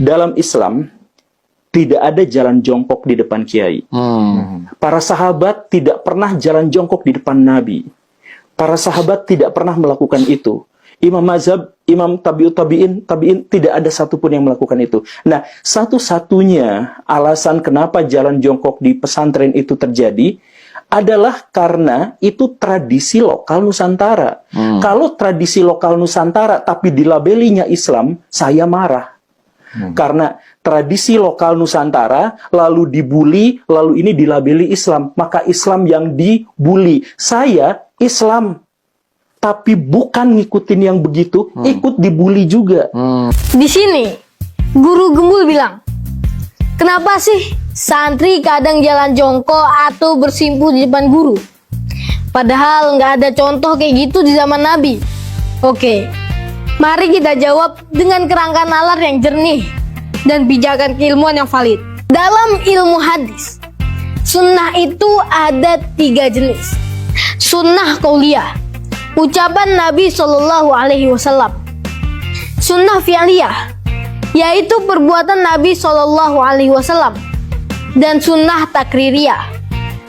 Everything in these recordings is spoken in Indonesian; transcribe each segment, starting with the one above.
Dalam Islam tidak ada jalan jongkok di depan kiai. Para sahabat tidak pernah jalan jongkok di depan Nabi. Para sahabat tidak pernah melakukan itu. Imam mazhab, imam tabi'in, tidak ada satupun yang melakukan itu. Nah, satu-satunya alasan kenapa jalan jongkok di pesantren itu terjadi adalah karena itu tradisi lokal Nusantara. Kalau tradisi lokal Nusantara tapi dilabelinya Islam, saya marah. Karena tradisi lokal Nusantara lalu dibully, lalu ini dilabeli Islam, maka Islam yang dibully. Saya Islam, tapi bukan ngikutin yang begitu, ikut dibully juga. Di sini, Guru Gembul bilang, kenapa sih santri kadang jalan jongkok atau bersimpuh di depan guru? Padahal nggak ada contoh kayak gitu di zaman Nabi. Oke, mari kita jawab dengan kerangka nalar yang jernih dan pijakan keilmuan yang valid. Dalam ilmu hadis, sunnah itu ada 3 jenis. Sunnah qauliyah, ucapan Nabi Shallallahu Alaihi Wasallam. Sunnah fi'liyah, yaitu perbuatan Nabi Shallallahu Alaihi Wasallam. Dan sunnah takririyah,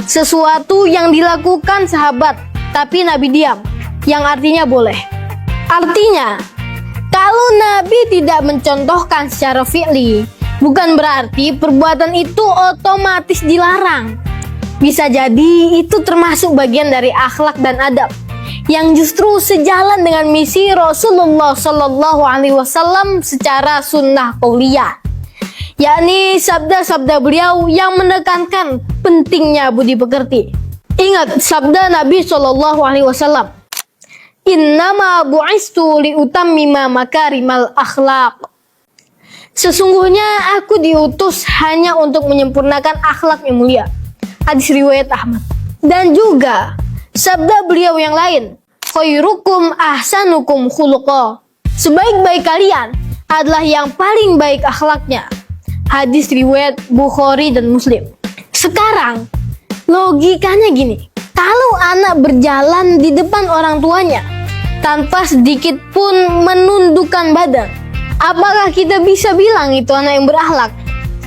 sesuatu yang dilakukan sahabat tapi Nabi diam, yang artinya boleh. Artinya, kalau Nabi tidak mencontohkan secara fi'li, bukan berarti perbuatan itu otomatis dilarang. Bisa jadi itu termasuk bagian dari akhlak dan adab yang justru sejalan dengan misi Rasulullah Shallallahu Alaihi Wasallam secara sunnah qauliyah, yakni sabda-sabda beliau yang menekankan pentingnya budi pekerti. Ingat sabda Nabi Shallallahu Alaihi Wasallam, "Innama bu'istu liutammima makarimal akhlaq." Sesungguhnya aku diutus hanya untuk menyempurnakan akhlak yang mulia. Hadis riwayat Ahmad. Dan juga sabda beliau yang lain, khairukum ahsanukum khuluqa. Sebaik-baik kalian adalah yang paling baik akhlaknya. Hadis riwayat Bukhari dan Muslim. Sekarang, logikanya gini. Kalau anak berjalan di depan orang tuanya tanpa sedikit pun menundukkan badan, apakah kita bisa bilang itu anak yang berakhlak?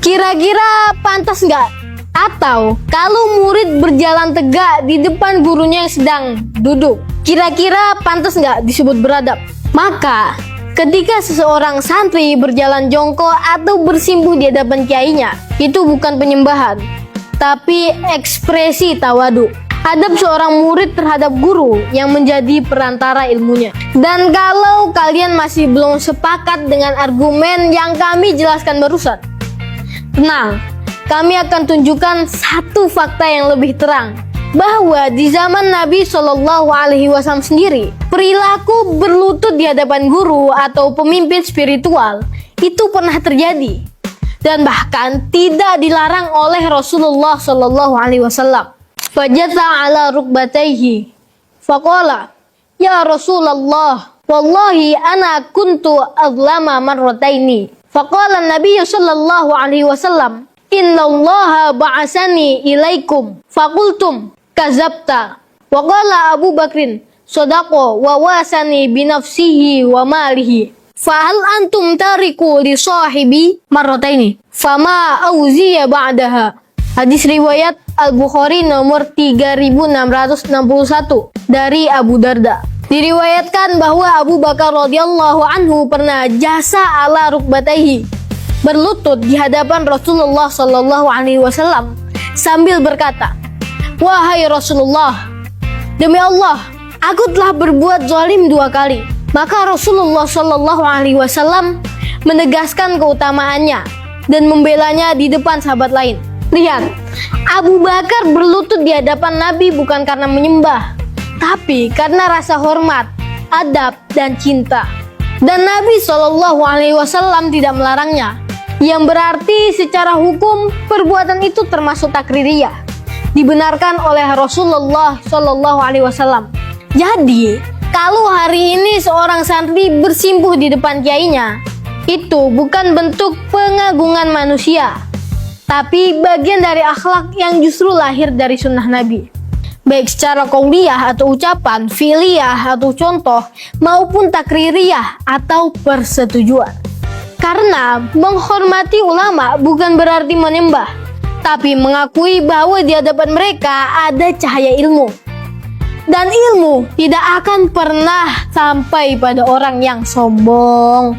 Kira-kira pantas nggak? Atau kalau murid berjalan tegak di depan gurunya yang sedang duduk, kira-kira pantas nggak disebut beradab? Maka ketika seseorang santri berjalan jongkok atau bersimpuh di hadapan kiainya, itu bukan penyembahan, tapi ekspresi tawadu. Adab seorang murid terhadap guru yang menjadi perantara ilmunya. Dan kalau kalian masih belum sepakat dengan argumen yang kami jelaskan barusan, tenang, kami akan tunjukkan satu fakta yang lebih terang, bahwa di zaman Nabi Shallallahu Alaihi Wasallam sendiri, perilaku berlutut di hadapan guru atau pemimpin spiritual itu pernah terjadi, dan bahkan tidak dilarang oleh Rasulullah Shallallahu Alaihi Wasallam. Fajatha ala rukbatayhi, faqala, ya Rasulullah, wallahi ana kuntu azlama marrataini. Faqala Nabi Shallallahu Alaihi Wasallam, Inna allaha ba'asani ilaikum faqultum kazabta. Wa qala Abu Bakrin sodaqo wa wasani binafsihi wa malihi. Fahal antum tariku li sahibi marrataini fama auziya ba'daha. Hadis riwayat Al-Bukhari nomor 3661 dari Abu Darda. Diriwayatkan bahwa Abu Bakar radhiyallahu anhu pernah jasa ala rukbatayhi, berlutut di hadapan Rasulullah Shallallahu Alaihi Wasallam sambil berkata, wahai Rasulullah, demi Allah, aku telah berbuat zalim 2 kali. Maka Rasulullah Shallallahu Alaihi Wasallam menegaskan keutamaannya dan membelanya di depan sahabat lain. Lihat, Abu Bakar berlutut di hadapan Nabi bukan karena menyembah, tapi karena rasa hormat, adab, dan cinta. Dan Nabi Shallallahu Alaihi Wasallam tidak melarangnya, yang berarti secara hukum perbuatan itu termasuk takririyah, dibenarkan oleh Rasulullah Shallallahu Alaihi Wasallam. Jadi, kalau hari ini seorang santri bersimpuh di depan kiainya, itu bukan bentuk pengagungan manusia, tapi bagian dari akhlak yang justru lahir dari sunnah Nabi, baik secara qauliyah atau ucapan, fi'liyah atau contoh, maupun takririyah atau persetujuan. Karena menghormati ulama bukan berarti menyembah, tapi mengakui bahwa di hadapan mereka ada cahaya ilmu. Dan ilmu tidak akan pernah sampai pada orang yang sombong.